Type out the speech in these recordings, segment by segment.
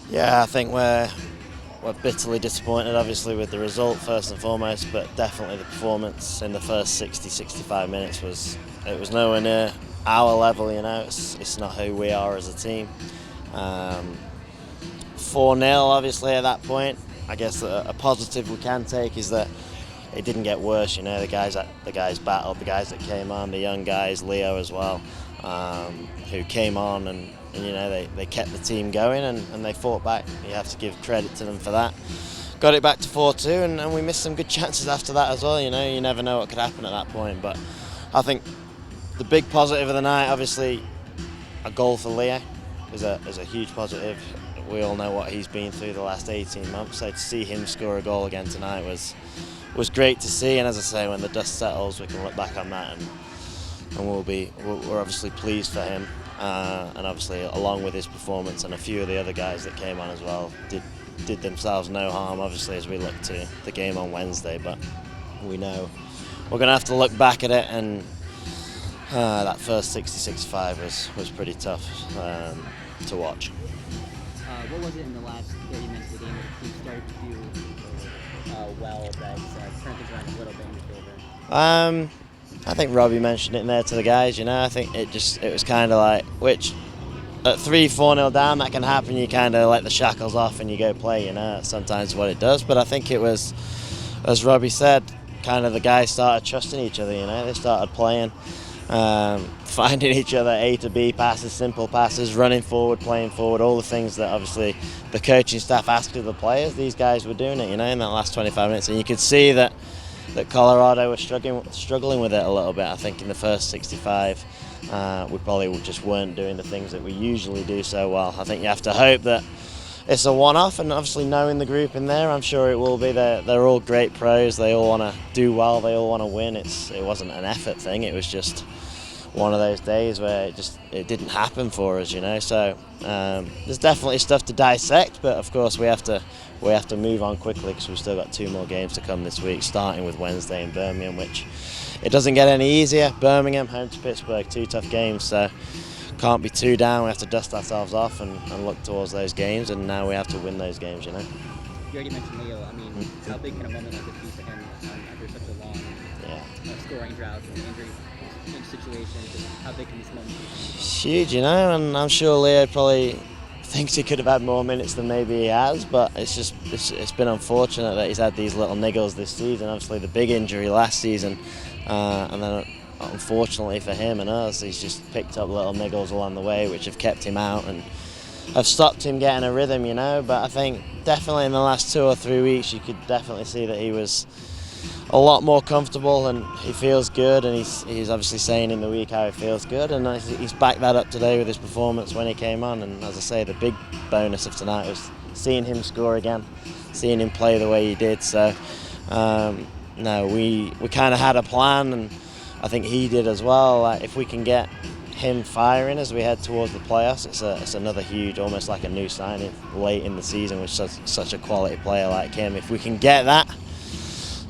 Yeah, I think we're bitterly disappointed, obviously, with the result first and foremost, but definitely the performance in the first 65 minutes was nowhere near our level. It's not who we are as a team. 4-0, obviously, at that point. I guess a positive we can take is that it didn't get worse. The guys battled, the guys that came on, the young guys, Leo as well, who came on and they kept the team going and they fought back. You have to give credit to them for that. Got it back to 4-2 and we missed some good chances after that as well. You never know what could happen at that point. But I think the big positive of the night, obviously, a goal for Leo is a huge positive. We all know what he's been through the last 18 months, so to see him score a goal again tonight was great to see. And as I say, when the dust settles, we can look back on that and we're obviously pleased for him. And obviously, along with his performance and a few of the other guys that came on as well, did themselves no harm, obviously, as we look to the game on Wednesday. But we know we're going to have to look back at it, and that first 60-65 was pretty tough to watch. What was it in the last 30 minutes of the game that the team started to do well that turned things around a little bit in the field? I think Robbie mentioned it in there to the guys. I think it was kind of like, which at 3-4-0 down, that can happen. You kind of let the shackles off and you go play. That's sometimes what it does. But I think it was, as Robbie said, kind of the guys started trusting each other. They started playing. Finding each other, A to B passes, simple passes, running forward, playing forward, all the things that obviously the coaching staff asked of the players. These guys were doing it, in that last 25 minutes, and you could see that Colorado was struggling with it a little bit. I think in the first 65, we probably just weren't doing the things that we usually do so well. I think you have to hope that it's a one-off, and obviously knowing the group in there, I'm sure it will be. They're all great pros. They all want to do well. They all want to win. It wasn't an effort thing. It was just one of those days where it didn't happen for us, So there's definitely stuff to dissect, but of course we have to move on quickly because we've still got 2 more games to come this week, starting with Wednesday in Birmingham, which it doesn't get any easier. Birmingham, home to Pittsburgh, 2 tough games, so can't be too down. We have to dust ourselves off and look towards those games, and now we have to win those games. You already mentioned Leo. How big can a moment like this be for him after such a long scoring drought and injury situation? How big can this moment be? It's huge, and I'm sure Leo probably thinks he could have had more minutes than maybe he has, but it's been unfortunate that he's had these little niggles this season. Obviously the big injury last season, and then unfortunately for him and us, he's just picked up little niggles along the way which have kept him out and have stopped him getting a rhythm, but I think definitely in the last 2 or 3 weeks you could definitely see that he was a lot more comfortable and he feels good, and he's obviously saying in the week how he feels good, and he's backed that up today with his performance when he came on. And as I say, the big bonus of tonight was seeing him score again, seeing him play the way he did. So no, we kind of had a plan, and I think he did as well. If we can get him firing as we head towards the playoffs, it's another huge, almost like a new signing late in the season with such a quality player like him. If we can get that,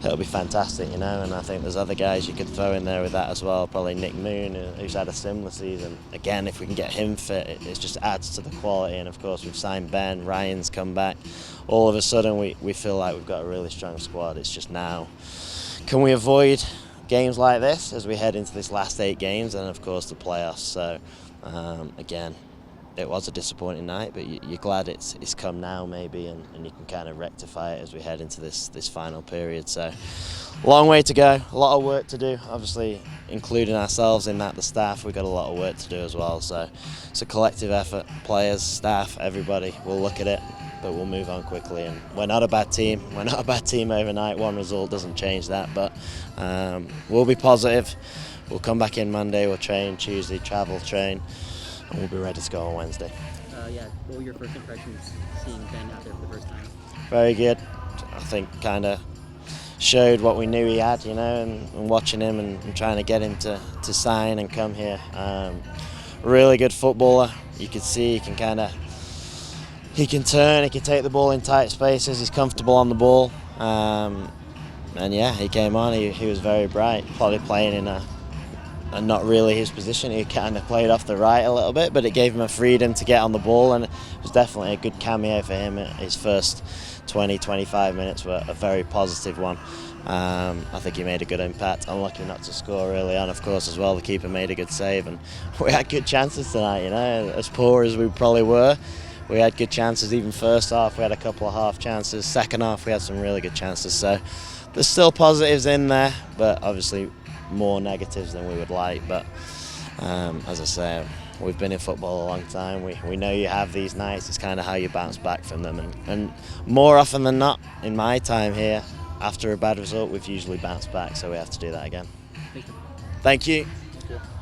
it'll be fantastic, and I think there's other guys you could throw in there with that as well. Probably Nick Moon, who's had a similar season. Again, if we can get him fit, it just adds to the quality. And of course, we've signed Ben, Ryan's come back. All of a sudden, we feel like we've got a really strong squad. It's just now, can we avoid games like this as we head into this last 8 games, and of course the playoffs. So again, it was a disappointing night, but you're glad it's come now maybe, and you can kind of rectify it as we head into this final period. So long way to go, a lot of work to do, obviously including ourselves in that, the staff. We've got a lot of work to do as well, so it's a collective effort, players, staff, everybody. We'll look at it, but we'll move on quickly, and we're not a bad team overnight. One result doesn't change that, but we'll be positive. We'll come back in Monday, we'll train Tuesday, travel, train, and we'll be ready to go on Wednesday. What were your first impressions seeing Ben out there for the first time? Very good. I think kind of showed what we knew he had, and watching him and trying to get him to sign and come here. Really good footballer. You could see he can he can turn, he can take the ball in tight spaces, he's comfortable on the ball. And yeah, he came on, he was very bright, probably playing in a and not really his position. He kind of played off the right a little bit, but it gave him a freedom to get on the ball, and it was definitely a good cameo for him. His first 20-25 minutes were a very positive one. I think he made a good impact. Unlucky not to score early on, of course, as well. The keeper made a good save, and we had good chances tonight, you know. As poor as we probably were, we had good chances. Even first half, we had a couple of half chances. Second half, we had some really good chances. So there's still positives in there, but obviously more negatives than we would like. But as I say, we've been in football a long time. We know you have these nights. It's kind of how you bounce back from them. And more often than not, in my time here, after a bad result, we've usually bounced back. So we have to do that again. Thank you. Thank you.